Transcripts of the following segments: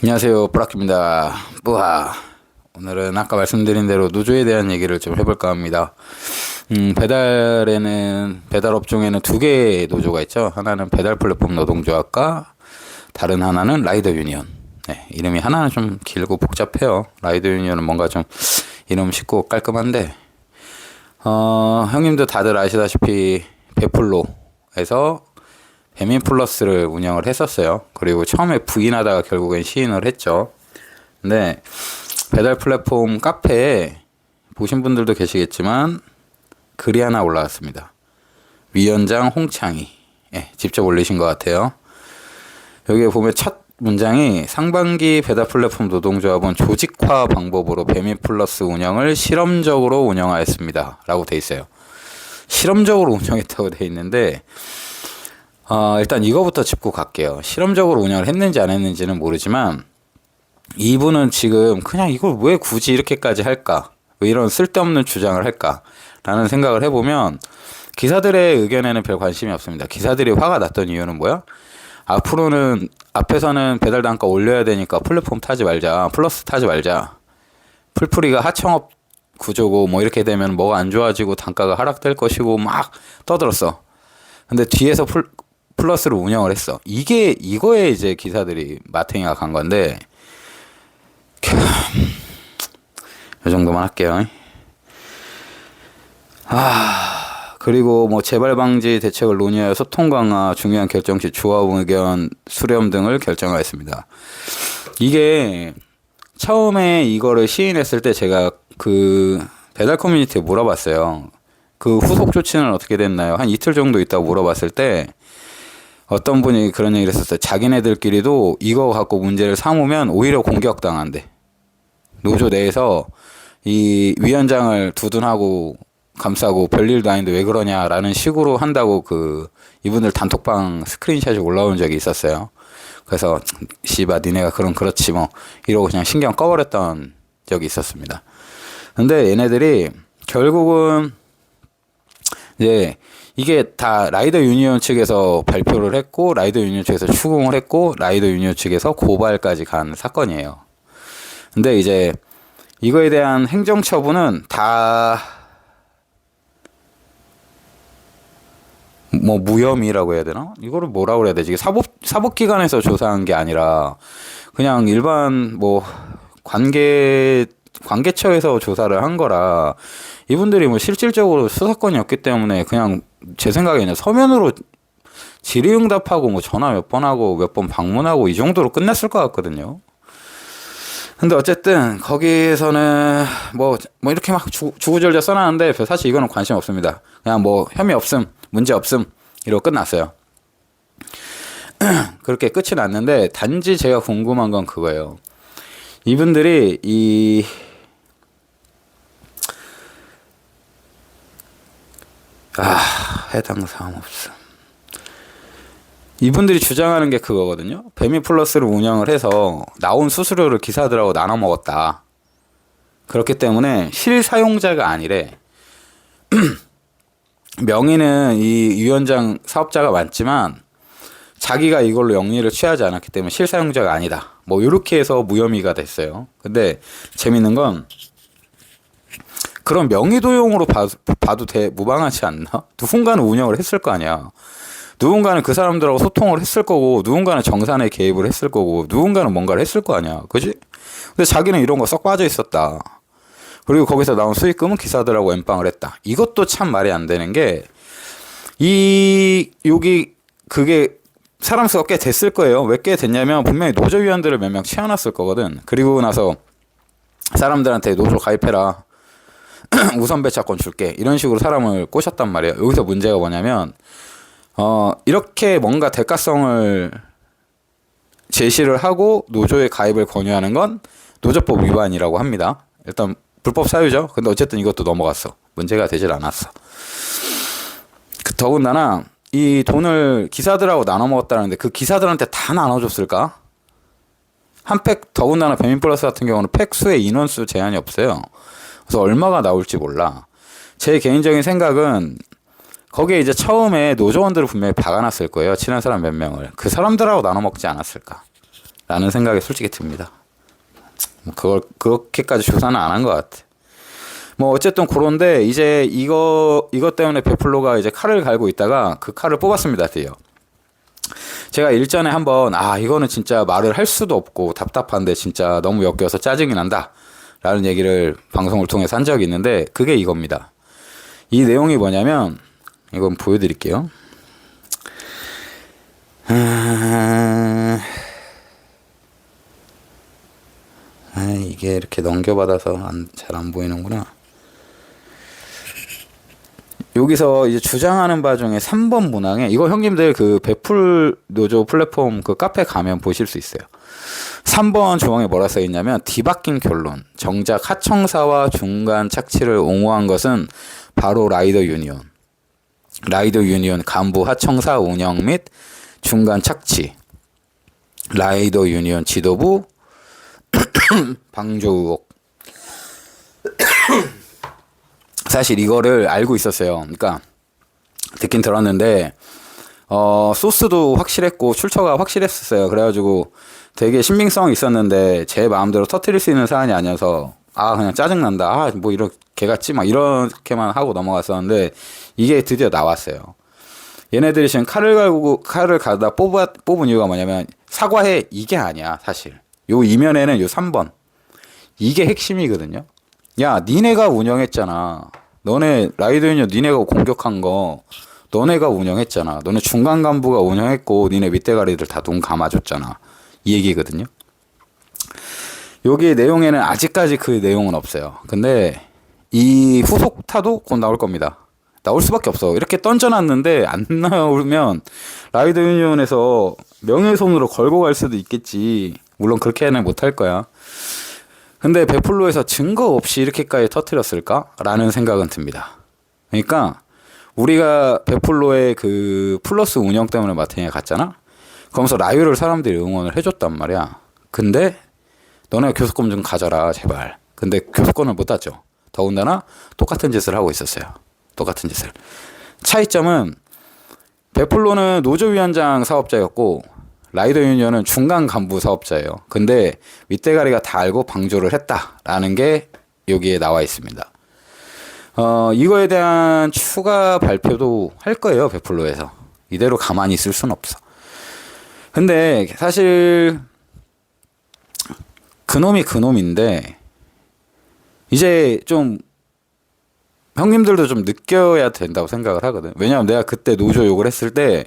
안녕하세요, 뿌락입니다. 뿌아. 오늘은 아까 말씀드린 대로 노조에 대한 얘기를 좀 해볼까 합니다. 배달 업종에는 두 개의 노조가 있죠. 하나는 배달 플랫폼 노동조합과 다른 하나는 라이더 유니언. 네, 이름이 하나는 좀 길고 복잡해요. 라이더 유니언은 뭔가 좀 이름 쉽고 깔끔한데, 형님도 다들 아시다시피 베플로에서 배민플러스를 운영을 했었어요. 그리고 처음에 부인하다가 결국엔 시인을 했죠. 근데 배달 플랫폼 카페에 보신 분들도 계시겠지만 글이 하나 올라왔습니다. 위원장 홍창희. 직접 올리신 것 같아요. 여기에 보면 첫 문장이 상반기 배달 플랫폼 노동조합은 조직화 방법으로 배민플러스 운영을 실험적으로 운영하였습니다. 라고 돼 있어요. 실험적으로 운영했다고 돼 있는데 일단 이거부터 짚고 갈게요. 실험적으로 운영을 했는지 안 했는지는 모르지만 이분은 지금 그냥 이걸 왜 굳이 이렇게까지 할까? 왜 이런 쓸데없는 주장을 할까? 라는 생각을 해보면 기사들의 의견에는 별 관심이 없습니다. 기사들이 화가 났던 이유는 뭐야? 앞에서는 배달 단가 올려야 되니까 플랫폼 타지 말자. 플러스 타지 말자. 풀풀이가 하청업 구조고 뭐 이렇게 되면 뭐가 안 좋아지고 단가가 하락될 것이고 막 떠들었어. 근데 뒤에서 플러스로 운영을 했어. 이거에 이제 기사들이 마탱이가 간 건데, 이 정도만 할게요. 그리고 뭐 재발 방지 대책을 논의하여 소통 강화, 중요한 결정 시 조합 의견 수렴 등을 결정하였습니다. 이게 처음에 이거를 시인했을 때 제가 그 배달 커뮤니티에 물어봤어요. 그 후속 조치는 어떻게 됐나요? 한 이틀 정도 있다고 물어봤을 때 어떤 분이 그런 얘기를 했었어요. 자기네들끼리도 이거 갖고 문제를 삼으면 오히려 공격당한대. 노조 내에서 이 위원장을 두둔하고 감싸고 별일도 아닌데 왜 그러냐라는 식으로 한다고 이분들 단톡방 스크린샷이 올라온 적이 있었어요. 그래서 씨바 니네가 그렇지 뭐 이러고 그냥 신경 꺼버렸던 적이 있었습니다. 근데 얘네들이 결국은 이제 이게 다 라이더 유니언 측에서 발표를 했고 라이더 유니언 측에서 추궁을 했고 라이더 유니언 측에서 고발까지 간 사건이에요. 근데 이제 이거에 대한 행정 처분은 다 뭐 무혐의라고 해야 되나? 이거를 뭐라고 해야 되지? 이게 사법기관에서 조사한 게 아니라 그냥 일반 뭐 관계처에서 조사를 한 거라 이분들이 뭐 실질적으로 수사권이 없기 때문에 그냥 제 생각에는 서면으로 질의응답하고 뭐 전화 몇 번 하고 몇 번 방문하고 이 정도로 끝냈을 것 같거든요. 근데 어쨌든 거기에서는 뭐 이렇게 막 주구절절 써놨는데 사실 이거는 관심 없습니다. 그냥 뭐 혐의 없음, 문제 없음 이러고 끝났어요. 그렇게 끝이 났는데 단지 제가 궁금한 건 그거예요. 이분들이 해당 사항 없음. 이분들이 주장하는 게 그거거든요. 배민플러스를 운영을 해서 나온 수수료를 기사들하고 나눠 먹었다. 그렇기 때문에 실사용자가 아니래. 명의는 이 위원장 사업자가 맞지만 자기가 이걸로 영리를 취하지 않았기 때문에 실사용자가 아니다. 뭐 이렇게 해서 무혐의가 됐어요. 근데 재밌는 건 그런 명의도용으로 봐도 무방하지 않나? 누군가는 운영을 했을 거 아니야. 누군가는 그 사람들하고 소통을 했을 거고 누군가는 정산에 개입을 했을 거고 누군가는 뭔가를 했을 거 아니야. 그지? 근데 자기는 이런 거 썩 빠져 있었다. 그리고 거기서 나온 수익금은 기사들하고 엠빵을 했다. 이것도 참 말이 안 되는 게 그게 사람 수가 꽤 됐을 거예요. 왜 꽤 됐냐면 분명히 노조위원들을 몇 명 채워놨을 거거든. 그리고 나서 사람들한테 노조 가입해라. 우선 배차권 줄게. 이런 식으로 사람을 꼬셨단 말이에요. 여기서 문제가 뭐냐면 이렇게 뭔가 대가성을 제시를 하고 노조에 가입을 권유하는 건 노조법 위반이라고 합니다. 일단 불법 사유죠. 근데 어쨌든 이것도 넘어갔어. 문제가 되질 않았어. 더군다나 이 돈을 기사들하고 나눠 먹었다는데 그 기사들한테 다 나눠줬을까? 한 팩, 더군다나 배민플러스 같은 경우는 팩 수의 인원수 제한이 없어요. 그래서 얼마가 나올지 몰라. 제 개인적인 생각은 거기에 이제 처음에 노조원들을 분명히 박아놨을 거예요. 친한 사람 몇 명을. 그 사람들하고 나눠 먹지 않았을까. 라는 생각이 솔직히 듭니다. 그걸 그렇게까지 조사는 안 한 것 같아. 뭐 어쨌든 그런데 이제 이것 때문에 베풀로가 이제 칼을 갈고 있다가 그 칼을 뽑았습니다. 드디어. 제가 일전에 한번 이거는 진짜 말을 할 수도 없고 답답한데 진짜 너무 역겨워서 짜증이 난다 라는 얘기를 방송을 통해서 한 적이 있는데 그게 이겁니다. 이 내용이 뭐냐면 이건 보여드릴게요. 이게 이렇게 넘겨받아서 잘 안 보이는구나. 여기서 이제 주장하는 바 중에 3번 문항에 이거 형님들 그 베풀 노조 플랫폼 그 카페 가면 보실 수 있어요. 3번 조항에 뭐라 써 있냐면 뒤바뀐 결론. 정작 하청사와 중간 착취를 옹호한 것은 바로 라이더 유니온. 라이더 유니온 간부 하청사 운영 및 중간 착취. 라이더 유니온 지도부 방조 의혹. 사실 이거를 알고 있었어요. 그러니까 듣긴 들었는데 소스도 확실했고 출처가 확실했었어요. 그래가지고 되게 신빙성이 있었는데 제 마음대로 터뜨릴 수 있는 사안이 아니어서 그냥 짜증난다. 뭐 이런 개같지 막 이렇게만 하고 넘어갔었는데 이게 드디어 나왔어요. 얘네들이 지금 칼을 가다 뽑은 이유가 뭐냐면 사과해 이게 아니야 사실. 요 이면에는 요 3번 이게 핵심이거든요. 야 니네가 운영했잖아. 너네 라이더 유니온 니네가 공격한 거 너네가 운영했잖아. 너네 중간 간부가 운영했고 니네 밑대가리들 다 눈 감아줬잖아. 이 얘기거든요. 여기 내용에는 아직까지 그 내용은 없어요. 근데 이 후속타도 곧 나올 겁니다. 나올 수밖에 없어. 이렇게 던져놨는데 안 나오면 라이더 유니온에서 명예훼손으로 걸고 갈 수도 있겠지. 물론 그렇게는 못할 거야. 근데 베풀로에서 증거 없이 이렇게까지 터뜨렸을까? 라는 생각은 듭니다. 그러니까 우리가 베풀로의 그 플러스 운영 때문에 마트니에 갔잖아? 그러면서 라유를 사람들이 응원을 해줬단 말이야. 근데 너네 교섭권 좀 가져라 제발. 근데 교섭권을 못 땄죠. 더군다나 똑같은 짓을 하고 있었어요. 똑같은 짓을. 차이점은 베풀로는 노조위원장 사업자였고 라이더 유니온은 중간 간부 사업자예요. 근데 윗대가리가 다 알고 방조를 했다라는 게 여기에 나와 있습니다. 이거에 대한 추가 발표도 할 거예요. 베풀로에서. 이대로 가만히 있을 순 없어. 근데 사실 그놈이 그놈인데 이제 좀 형님들도 좀 느껴야 된다고 생각을 하거든. 왜냐면 내가 그때 노조 욕을 했을 때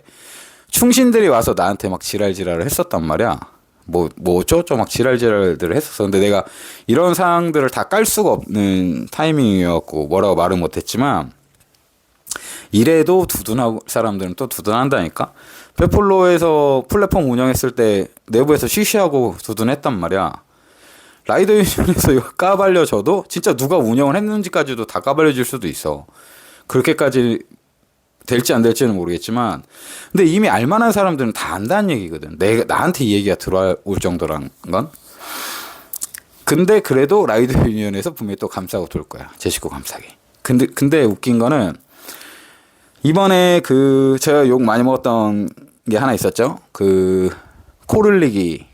충신들이 와서 나한테 막 지랄지랄을 했었단 말이야. 뭐 어쩌고저쩌고 막 지랄지랄들을 했었어. 근데 내가 이런 상황들을 다 깔 수가 없는 타이밍이었고 뭐라고 말은 못했지만 이래도 두둔하고 사람들은 또 두둔한다니까. 베풀로에서 플랫폼 운영했을 때 내부에서 쉬쉬하고 두둔했단 말이야. 라이더 유니온에서 이거 까발려져도 진짜 누가 운영을 했는지까지도 다 까발려질 수도 있어. 그렇게까지 될지 안 될지는 모르겠지만 근데 이미 알만한 사람들은 다 안다는 얘기거든. 나한테 이 얘기가 들어올 정도란 건. 근데 그래도 라이더 유니온에서 분명히 또 감싸고 돌 거야. 제 식구 감싸기. 근데 웃긴 거는 이번에 그 제가 욕 많이 먹었던 게 하나 있었죠. 그 코를리기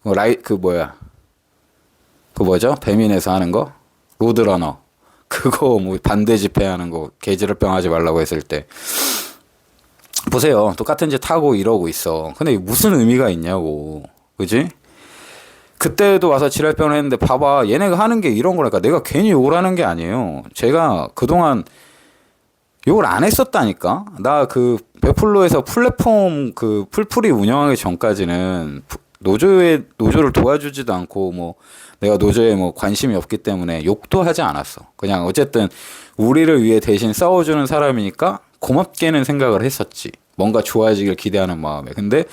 그 뭐죠? 배민에서 하는 거 로드러너 그거 뭐 반대 집회하는 거 개지랄병 하지 말라고 했을 때 보세요. 똑같은 짓 하고 이러고 있어. 근데 무슨 의미가 있냐고. 그지? 그때도 와서 지랄병을 했는데 봐봐. 얘네가 하는 게 이런 거니까 내가 괜히 욕을 하는 게 아니에요. 제가 그동안 욕을 안 했었다니까. 나 그 베풀로에서 플랫폼 그 풀풀이 운영하기 전까지는 노조를 도와주지도 않고 뭐 내가 노조에 뭐 관심이 없기 때문에 욕도 하지 않았어. 그냥 어쨌든 우리를 위해 대신 싸워주는 사람이니까 고맙게는 생각을 했었지. 뭔가 좋아지길 기대하는 마음에. 근데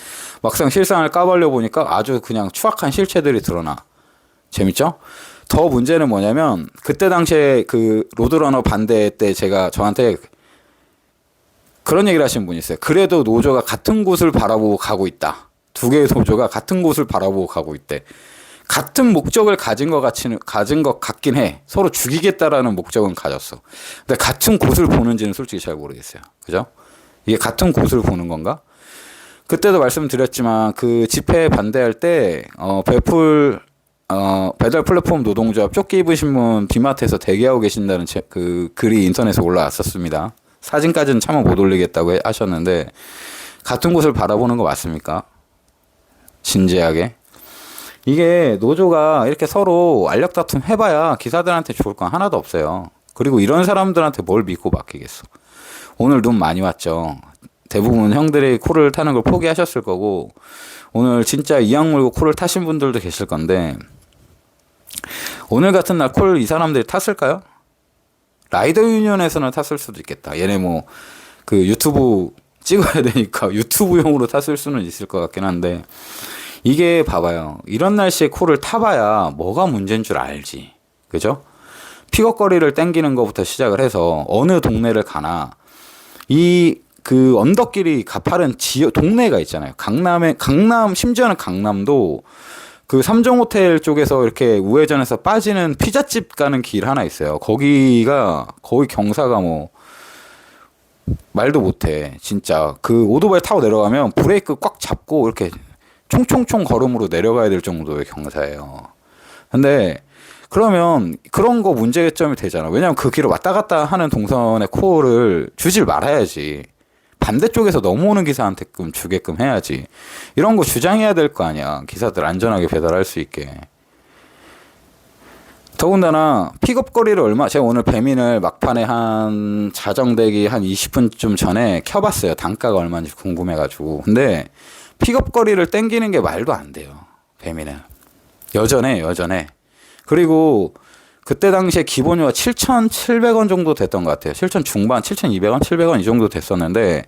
막상 실상을 까발려 보니까 아주 그냥 추악한 실체들이 드러나. 재밌죠? 더 문제는 뭐냐면 그때 당시에 그 로드러너 반대 때 제가 저한테 그런 얘기를 하신 분이 있어요. 그래도 노조가 같은 곳을 바라보고 가고 있다. 두 개의 노조가 같은 곳을 바라보고 가고 있대. 같은 목적을 가진 것 같긴 해. 서로 죽이겠다라는 목적은 가졌어. 근데 같은 곳을 보는지는 솔직히 잘 모르겠어요. 그죠? 이게 같은 곳을 보는 건가? 그때도 말씀드렸지만 그 집회 반대할 때 배달 플랫폼 노동조합 조끼 입으신 분 비마트에서 대기하고 계신다는 그 글이 인터넷에 올라왔었습니다. 사진까지는 차마 못 올리겠다고 하셨는데 같은 곳을 바라보는 거 맞습니까? 진지하게. 이게 노조가 이렇게 서로 알력 다툼 해봐야 기사들한테 좋을 건 하나도 없어요. 그리고 이런 사람들한테 뭘 믿고 맡기겠어. 오늘 눈 많이 왔죠. 대부분 형들이 코를 타는 걸 포기하셨을 거고 오늘 진짜 이악 물고 코를 타신 분들도 계실 건데 오늘 같은 날 콜 이 사람들이 탔을까요? 라이더 유니언에서는 탔을 수도 있겠다. 얘네 뭐 그 유튜브 찍어야 되니까 유튜브용으로 탔을 수는 있을 것 같긴 한데 이게 봐봐요. 이런 날씨에 코를 타봐야 뭐가 문제인 줄 알지. 그죠? 픽업거리를 땡기는 것부터 시작을 해서 어느 동네를 가나 그 언덕길이 가파른 동네가 있잖아요. 강남, 심지어는 강남도 그 삼정호텔 쪽에서 이렇게 우회전해서 빠지는 피자집 가는 길 하나 있어요. 거기가 거의 경사가 뭐 말도 못해. 진짜 그 오토바이 타고 내려가면 브레이크 꽉 잡고 이렇게 총총총 걸음으로 내려가야 될 정도의 경사예요. 근데 그러면 그런 거 문제점이 되잖아. 왜냐면 그 길을 왔다 갔다 하는 동선의 코를 주질 말아야지. 반대쪽에서 넘어오는 기사한테끔 주게끔 해야지. 이런 거 주장해야 될 거 아니야. 기사들 안전하게 배달할 수 있게. 더군다나 픽업거리를 제가 오늘 배민을 막판에 한 자정되기 한 20분쯤 전에 켜봤어요. 단가가 얼마인지 궁금해가지고. 근데 픽업거리를 땡기는 게 말도 안 돼요. 배민은. 여전해. 그리고 그때 당시에 기본료가 7,700원 정도 됐던 것 같아요. 7,000 중반, 7,200원, 700원 이 정도 됐었는데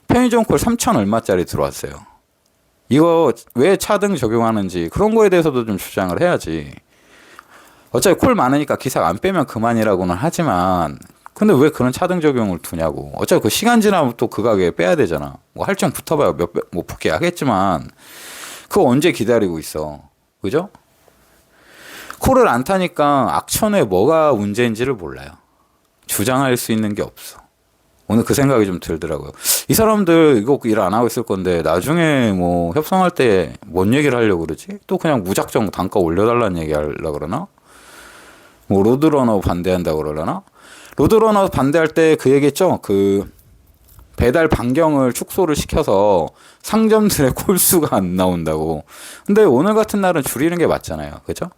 편의점 콜 3,000 얼마짜리 들어왔어요. 이거 왜 차등 적용하는지 그런 거에 대해서도 좀 주장을 해야지. 어차피 콜 많으니까 기사가 안 빼면 그만이라고는 하지만 근데 왜 그런 차등 적용을 두냐고. 어차피 그 시간 지나면 또 그 가게에 빼야 되잖아. 뭐 할증 붙어봐야 뭐 붙게 하겠지만 그거 언제 기다리고 있어. 그죠? 콜을 안 타니까 악천후에 뭐가 문제인지를 몰라요. 주장할 수 있는 게 없어. 오늘 그 생각이 좀 들더라고요. 이 사람들 이거 일 안 하고 있을 건데 나중에 뭐 협상할 때 뭔 얘기를 하려고 그러지? 또 그냥 무작정 단가 올려달라는 얘기 하려고 그러나? 뭐 로드러너 반대한다고 그러려나? 로드러너 반대할 때 그 얘기했죠? 그 배달 반경을 축소를 시켜서 상점들의 콜수가 안 나온다고. 근데 오늘 같은 날은 줄이는 게 맞잖아요. 그죠?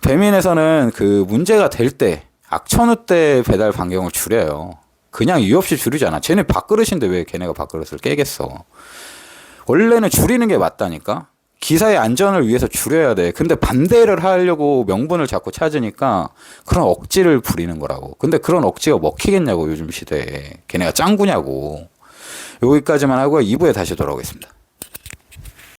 배민에서는 그 문제가 될 때, 악천후 때 배달 반경을 줄여요. 그냥 이유 없이 줄이지 않아. 쟤네 밥그릇인데 왜 걔네가 밥그릇을 깨겠어. 원래는 줄이는 게 맞다니까. 기사의 안전을 위해서 줄여야 돼. 근데 반대를 하려고 명분을 자꾸 찾으니까 그런 억지를 부리는 거라고. 근데 그런 억지가 먹히겠냐고 요즘 시대에. 걔네가 짱구냐고. 여기까지만 하고 2부에 다시 돌아오겠습니다.